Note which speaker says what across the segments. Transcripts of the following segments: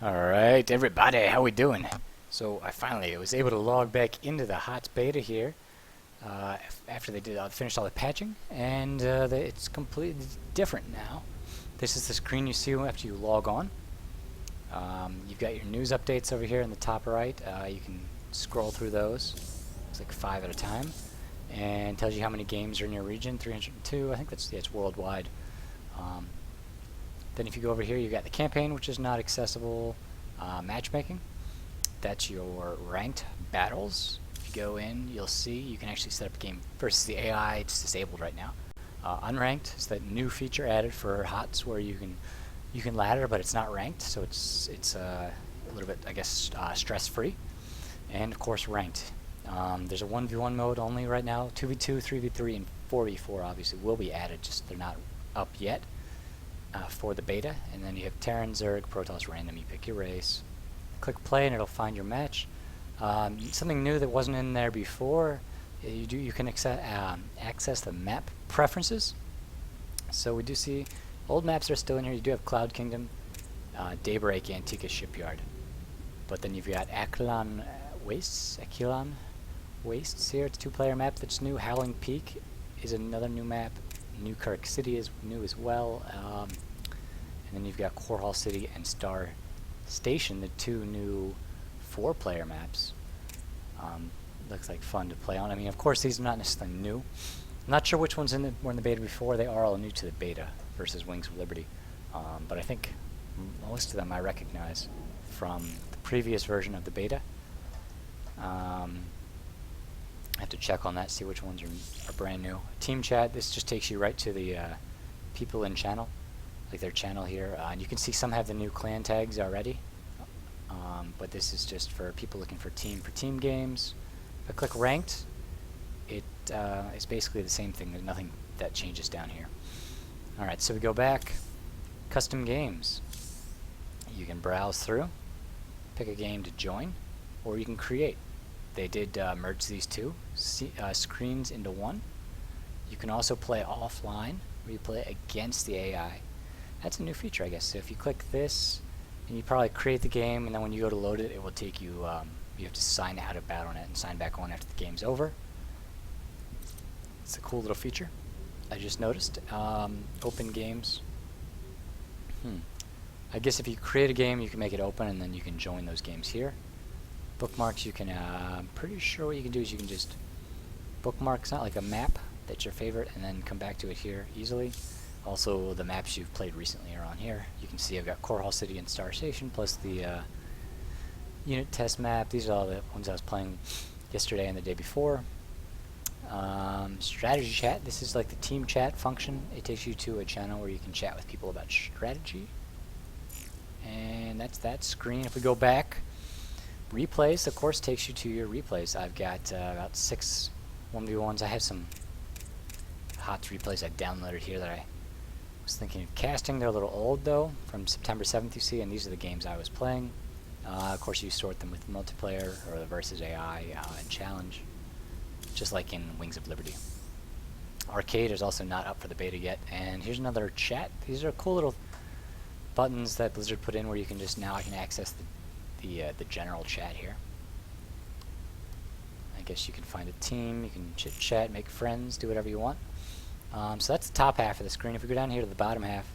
Speaker 1: Alright, everybody, how we doing? So I finally was able to log back into the HOTS beta here after they did finished all the patching, and it's completely different now. This is the screen you see after you log on. You've got your news updates over here in the top right. You can scroll through those. It's like 5 at a time, and tells you how many games are in your region. 302. I think it's worldwide. Then if you go over here, you've got the campaign, which is not accessible. Matchmaking, that's your ranked battles. If you go in, you'll see you can actually set up a game versus the AI. It's disabled right now. Unranked is that new feature added for HOTS where you can ladder, but it's not ranked, so it's a little bit, I guess, stress-free. And of course, ranked. There's a 1v1 mode only right now. 2v2, 3v3, and 4v4 obviously will be added, just they're not up yet. For the beta, and then you have Terran, Zerg, Protoss, random. You pick your race, click play, and it'll find your match. Something new that wasn't in there before, you can access the map preferences. So we do see old maps are still in here. You do have Cloud Kingdom, Daybreak, Antica Shipyard, but then you've got Aquilon Wastes here. It's a 2-player map that's new. Howling Peak is another new map. Newkirk City is new as well, and then you've got Core Hall City and Star Station, the 2 new 4-player maps. Looks like fun to play on. I mean, of course, these are not necessarily new. I'm not sure which ones were in the beta before. They are all new to the beta versus Wings of Liberty, but I think most of them I recognize from the previous version of the beta. I have to check on that, see which ones are brand new. Team chat, this just takes you right to the people in channel, like their channel here. And you can see some have the new clan tags already, but this is just for people looking for team games. If I click ranked, it's basically the same thing. There's nothing that changes down here. Alright, so we go back. Custom games. You can browse through, pick a game to join, or you can create. They did merge these two screens into one. You can also play offline, where you play against the AI. That's a new feature, I guess. So if you click this, and you probably create the game, and then when you go to load it, it will take you, you have to sign out of Battle.net and sign back on after the game's over. It's a cool little feature I just noticed. Open games. I guess if you create a game, you can make it open, and then you can join those games here. Bookmarks, you can, I'm pretty sure what you can do is you can just bookmark, it's not like a map that's your favorite, and then come back to it here easily. Also, the maps you've played recently are on here. You can see I've got Core Hall City and Star Station, plus the unit test map. These are all the ones I was playing yesterday and the day before. Strategy chat, this is like the team chat function. It takes you to a channel where you can chat with people about strategy. And that's that screen. If we go back, replays, of course, takes you to your replays. I've got about 6 1v1s. I have some HOTS replays I downloaded here that I was thinking of casting. They're a little old, though, from September 7th, you see, and these are the games I was playing. Of course, you sort them with multiplayer or the versus AI and challenge, just like in Wings of Liberty. Arcade is also not up for the beta yet. And here's another chat. These are cool little buttons that Blizzard put in where you can just, now I can access the general chat here. I guess you can find a team, you can chit chat, make friends, do whatever you want. So that's the top half of the screen. If we go down here to the bottom half,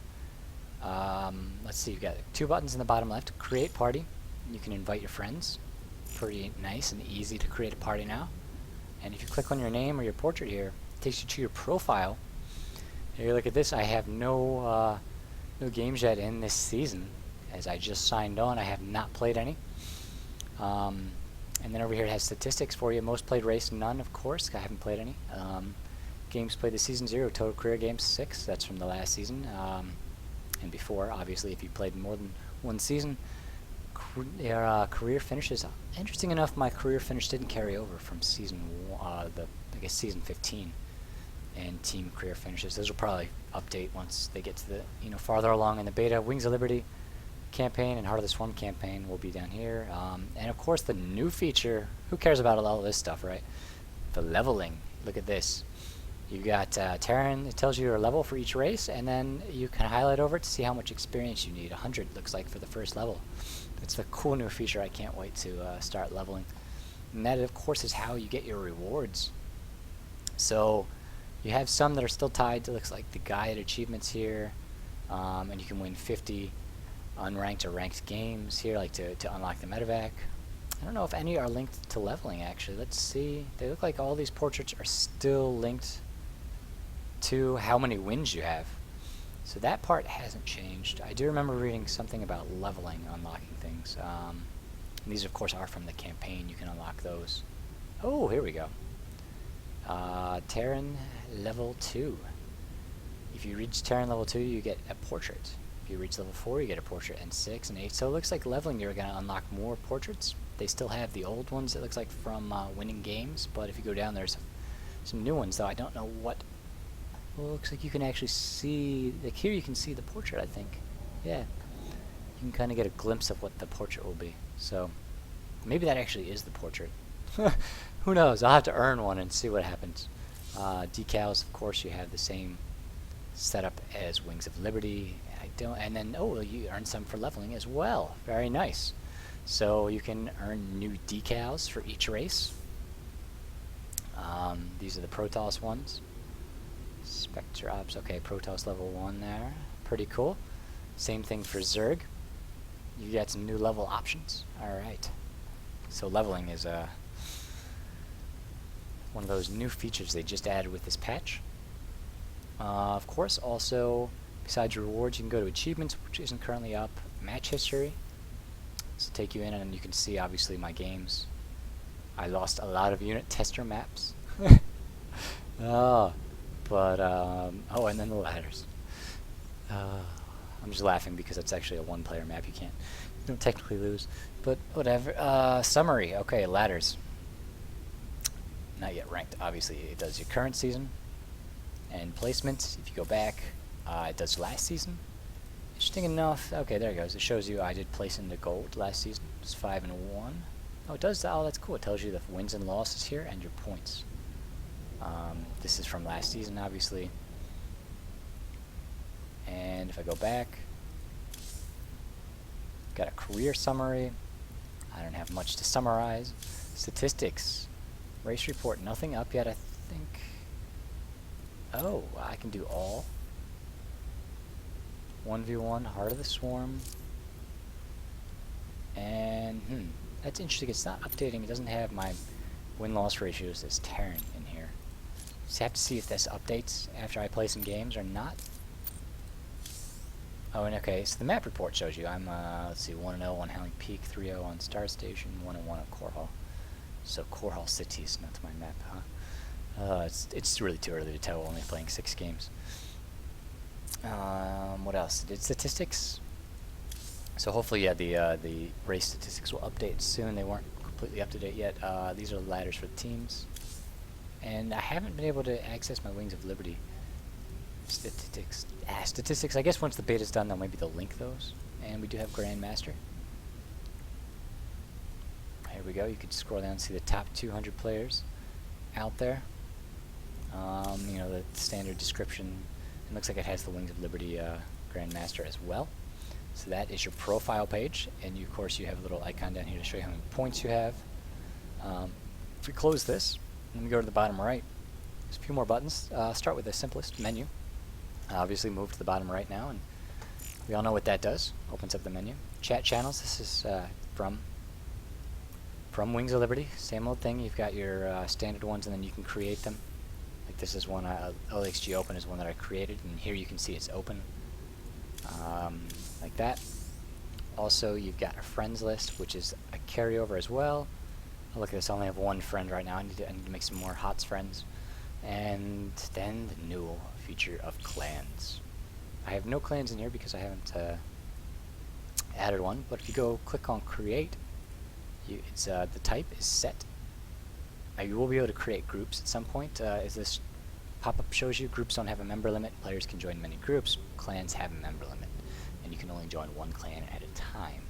Speaker 1: let's see, you've got 2 buttons in the bottom left. Create party. You can invite your friends. Pretty nice and easy to create a party now. And if you click on your name or your portrait here, it takes you to your profile. Here you look at this. I have no games yet in this season. As I just signed on, I have not played any. And then over here it has statistics for you. Most played race, none, of course. I haven't played any. Games played this season, 0. Total career games, 6. That's from the last season. And before, obviously, if you played more than 1 season. Career finishes. Interesting enough, my career finish didn't carry over from season I guess season 15. And team career finishes. Those will probably update once they get to the farther along in the beta. Wings of Liberty campaign and Heart of the Swarm campaign will be down here. And of course the new feature, who cares about all this stuff, right? The leveling. Look at this. You got Terran. It tells you your level for each race, and then you can highlight over it to see how much experience you need. 100 looks like for the first level. It's a cool new feature. I can't wait to start leveling. And that, of course, is how you get your rewards. So you have some that are still tied to, looks like the guide achievements here, and you can win 50 unranked or ranked games here, like to unlock the medevac. I don't know if any are linked to leveling, actually. Let's see. They look like all these portraits are still linked to how many wins you have. So that part hasn't changed. I do remember reading something about leveling, unlocking things. These, of course, are from the campaign. You can unlock those. Oh, here we go. Terran level 2. If you reach Terran level 2, you get a portrait. If you reach level 4, you get a portrait, and 6 and 8. So it looks like leveling, you're going to unlock more portraits. They still have the old ones, it looks like, from winning games. But if you go down, there's some new ones, though. I don't know what. Well, it looks like you can actually see, like here you can see the portrait, I think. Yeah. You can kind of get a glimpse of what the portrait will be. So maybe that actually is the portrait. Who knows? I'll have to earn one and see what happens. Decals, of course, you have the same setup as Wings of Liberty. And then, oh, you earn some for leveling as well. Very nice. So you can earn new decals for each race. These are the Protoss ones. Spectre Ops, okay, Protoss level 1 there. Pretty cool. Same thing for Zerg. You get some new level options. Alright. So leveling is one of those new features they just added with this patch. Of course, also, besides rewards, you can go to achievements, which isn't currently up. Match history. So take you in, and you can see, obviously, my games. I lost a lot of unit tester maps. Oh. But, oh, and then the ladders. I'm just laughing because it's actually a one-player map. You don't technically lose. But whatever. Summary. Okay, ladders. Not yet ranked. Obviously, it does your current season. And placement, if you go back, it does last season. Interesting enough. Okay, there it goes. It shows you I did place into gold last season. It's 5 and 1. Oh, it does. Oh, that's cool. It tells you the wins and losses here and your points. This is from last season, obviously. And if I go back, got a career summary. I don't have much to summarize. Statistics. Race report. Nothing up yet, I think. Oh, I can do all. 1v1, Heart of the Swarm. And, that's interesting. It's not updating. It doesn't have my win-loss ratios as Terran in here. Just have to see if this updates after I play some games or not. Oh, and okay, so the map report shows you I'm, let's see, 1-0 on Howling Peak, 3-0 on Star Station, 1-1 on Core Hall. So Core Hall City is not my map, huh? It's really too early to tell, only playing 6 games. What else? Did statistics? So hopefully, yeah, the race statistics will update soon. They weren't completely up to date yet. These are the ladders for the teams. And I haven't been able to access my Wings of Liberty statistics. Statistics, I guess once the beta's done, maybe they'll link those. And we do have Grandmaster. Here we go. You can scroll down and see the top 200 players out there. You know, the standard description. It looks like it has the Wings of Liberty Grandmaster as well. So that is your profile page. And you, of course, you have a little icon down here to show you how many points you have. If we close this, let me go to the bottom right. There's a few more buttons. Start with the simplest menu. Obviously move to the bottom right now, and we all know what that does. Opens up the menu. Chat channels. This is from Wings of Liberty. Same old thing. You've got your standard ones, and then you can create them. Like this is one. OXG Open is one that I created, and here you can see it's open. Like that. Also, you've got a friends list, which is a carryover as well. Oh, look at this, I only have one friend right now. I need to make some more HOTS friends. And then the new feature of clans. I have no clans in here because I haven't added one, but if you go click on create, it's the type is set. You will be able to create groups at some point. As this pop-up shows you, groups don't have a member limit. Players can join many groups. Clans have a member limit, and you can only join one clan at a time.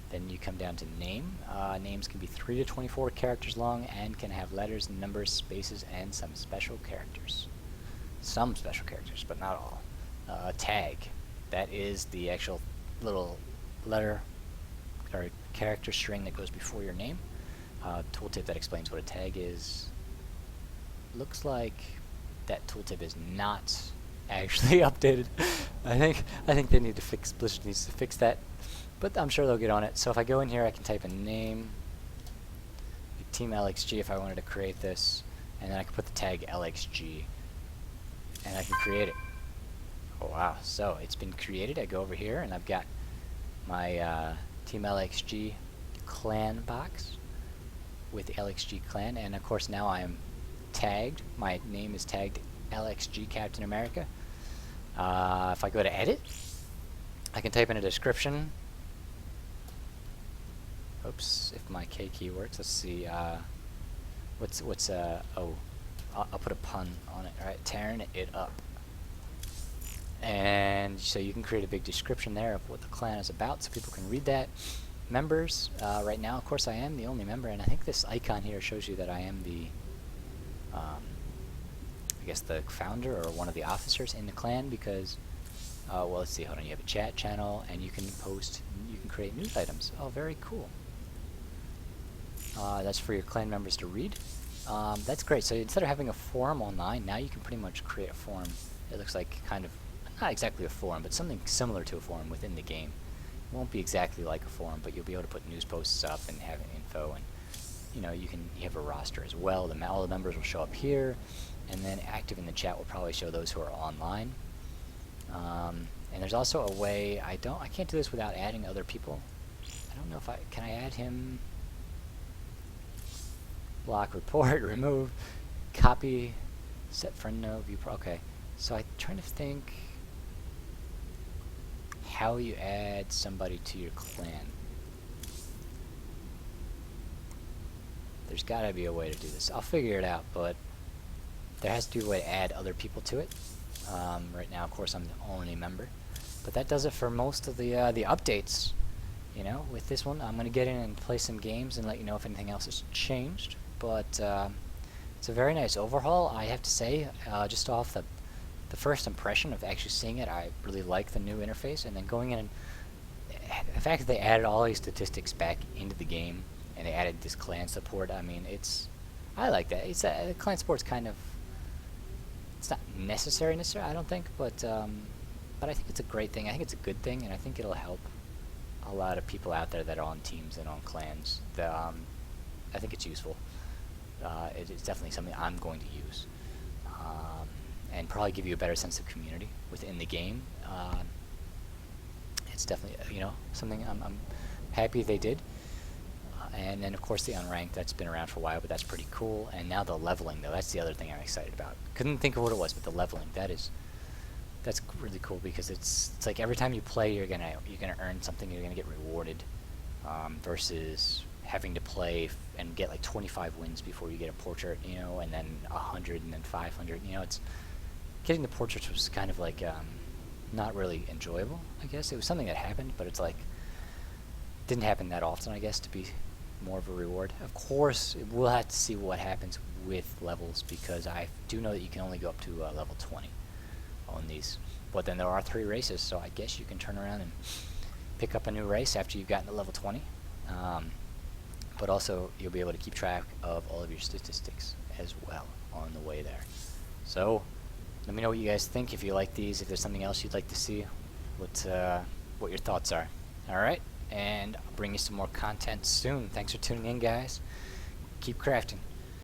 Speaker 1: Then you come down to name. Names can be 3 to 24 characters long and can have letters, numbers, spaces, and some special characters. some special characters, but not all. Tag, that is the actual little letter or character string that goes before your name. Tooltip that explains what a tag is. Looks like that tooltip is not actually updated. I think they need to fix, Blizzard needs to fix that, but I'm sure they'll get on it. So if I go in here, I can type a name, Team LXG if I wanted to create this, and then I can put the tag LXG, and I can create it. Oh wow, so it's been created. I go over here, and I've got my Team LXG clan box with LXG clan, and of course now I am tagged. My name is tagged LXG Captain America. If I go to edit, I can type in a description. Oops, if my K key works. Let's see. What's oh, I'll put a pun on it. All right, tearing it up. And so you can create a big description there of what the clan is about, so people can read that. Members. Right now, of course, I am the only member, and I think this icon here shows you that I am the, I guess the founder or one of the officers in the clan, because, well, let's see. Hold on. You have a chat channel, and you can post. You can create news items. Oh, very cool. That's for your clan members to read. That's great. So instead of having a forum online, now you can pretty much create a forum. It looks like kind of, not exactly a forum, but something similar to a forum within the game. It won't be exactly like a forum, but you'll be able to put news posts up and have info, and you know, you have a roster as well. All the members will show up here, and then active in the chat will probably show those who are online. And there's also a way, I can't do this without adding other people. I don't know if can I add him? Block, report, remove, copy, set friend note, view okay. So I'm trying to think how you add somebody to your clan. There's gotta be a way to do this. I'll figure it out, but there has to be a way to add other people to it. Right now, of course, I'm the only member, but that does it for most of the updates. You know, with this one, I'm gonna get in and play some games and let you know if anything else has changed. But it's a very nice overhaul, I have to say. Just off the first impression of actually seeing it, I really like the new interface. And then going in and the fact that they added all these statistics back into the game, and they added this clan support. I mean, I like that. It's clan support's kind of, it's not necessary, I don't think, but I think it's a great thing. I think it's a good thing, and I think it'll help a lot of people out there that are on teams and on clans. I think it's useful. It's definitely something I'm going to use, and probably give you a better sense of community within the game. It's definitely, you know, something I'm happy they did. And then of course the unranked, that's been around for a while, but that's pretty cool. And now the leveling, though, that's the other thing I'm excited about. Couldn't think of what it was, but the leveling, that's really cool, because it's like every time you play, you're gonna earn something, you're gonna get rewarded, versus having to play and get like 25 wins before you get a portrait, you know, and then 100 and then 500. You know, it's getting the portraits was kind of like not really enjoyable, I guess. It was something that happened, but it's like didn't happen that often, I guess, to be more of a reward. Of course, we'll have to see what happens with levels, because I do know that you can only go up to level 20 on these. But then there are 3 races, so I guess you can turn around and pick up a new race after you've gotten to level 20. But also, you'll be able to keep track of all of your statistics as well on the way there. So, let me know what you guys think, if you like these, if there's something else you'd like to see, what your thoughts are. Alright, and I'll bring you some more content soon. Thanks for tuning in, guys. Keep crafting.